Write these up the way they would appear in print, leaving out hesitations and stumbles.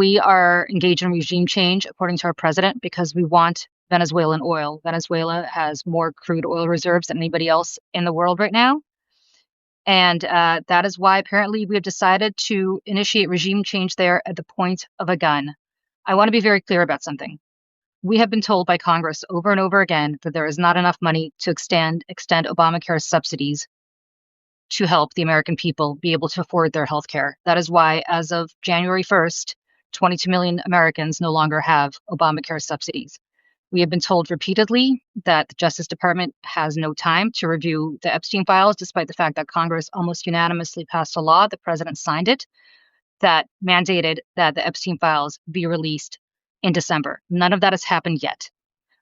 We are engaged in regime change, according to our president, because we want Venezuelan oil. Venezuela has more crude oil reserves than anybody else in the world right now. And that is why apparently we have decided to initiate regime change there at the point of a gun. I want to be very clear about something. We have been told by Congress over and over again that there is not enough money to extend Obamacare subsidies to help the American people be able to afford their health care. That is why, as of January 1st, 22 million Americans no longer have Obamacare subsidies. We have been told repeatedly that the Justice Department has no time to review the Epstein files, despite the fact that Congress almost unanimously passed a law, the president signed it, that mandated that the Epstein files be released in December. None of that has happened yet.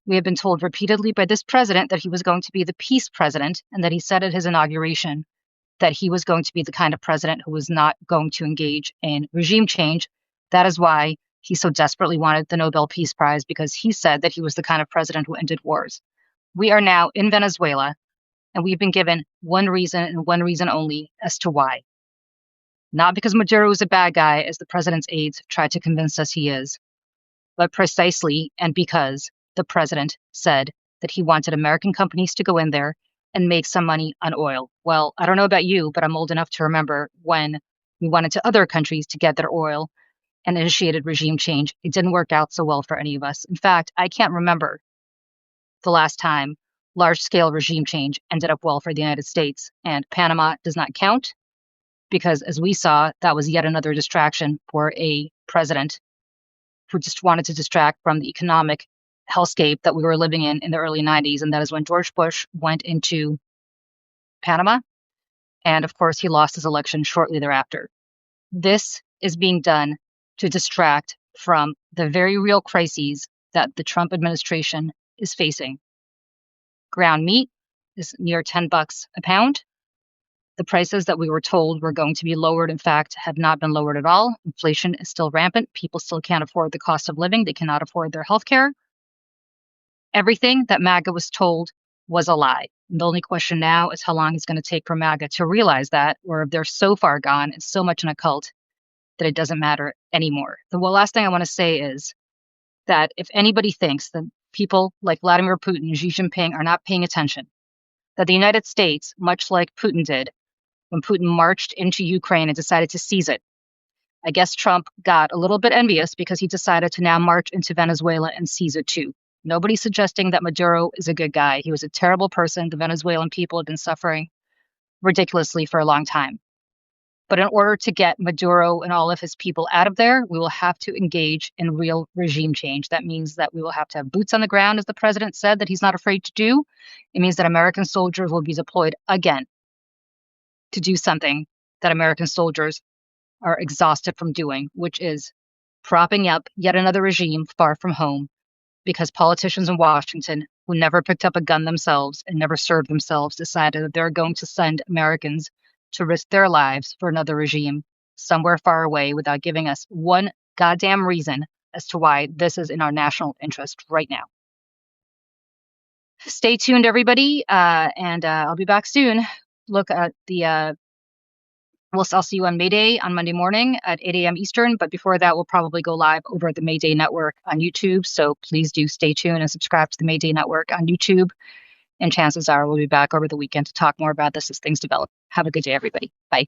We have been told repeatedly by this president that he was going to be the peace president, and that he said at his inauguration that he was going to be the kind of president who was not going to engage in regime change. That is why he so desperately wanted the Nobel Peace Prize, because he said that he was the kind of president who ended wars. We are now in Venezuela, and we've been given one reason and one reason only as to why. Not because Maduro is a bad guy, as the president's aides tried to convince us he is, but precisely and because the president said that he wanted American companies to go in there and make some money on oil. Well, I don't know about you, but I'm old enough to remember when we went into other countries to get their oil and initiated regime change. It didn't work out so well for any of us. In fact, I can't remember the last time large-scale regime change ended up well for the United States. And Panama does not count because, as we saw, that was yet another distraction for a president who just wanted to distract from the economic hellscape that we were living in the early 90s. And that is when George Bush went into Panama. And of course, he lost his election shortly thereafter. This is being done to distract from the very real crises that the Trump administration is facing. Ground meat is near $10 a pound. The prices that we were told were going to be lowered, in fact, have not been lowered at all. Inflation is still rampant. People still can't afford the cost of living. They cannot afford their health care. Everything that MAGA was told was a lie. And the only question now is how long it's going to take for MAGA to realize that, or if they're so far gone and so much in a cult that it doesn't matter anymore. The last thing I want to say is that if anybody thinks that people like Vladimir Putin and Xi Jinping are not paying attention, that the United States, much like Putin did when Putin marched into Ukraine and decided to seize it, I guess Trump got a little bit envious because he decided to now march into Venezuela and seize it too. Nobody's suggesting that Maduro is a good guy. He was a terrible person. The Venezuelan people have been suffering ridiculously for a long time. But in order to get Maduro and all of his people out of there, we will have to engage in real regime change. That means that we will have to have boots on the ground, as the president said that he's not afraid to do. It means that American soldiers will be deployed again to do something that American soldiers are exhausted from doing, which is propping up yet another regime far from home, because politicians in Washington who never picked up a gun themselves and never served themselves decided that they're going to send Americans to risk their lives for another regime somewhere far away without giving us one goddamn reason as to why this is in our national interest right now. Stay tuned, everybody, and I'll be back soon. Look at the I'll see you on May Day on Monday morning at 8 a.m. Eastern. But before that, we'll probably go live over at the May Day Network on YouTube. So please do stay tuned and subscribe to the May Day Network on YouTube. And chances are we'll be back over the weekend to talk more about this as things develop. Have a good day, everybody. Bye.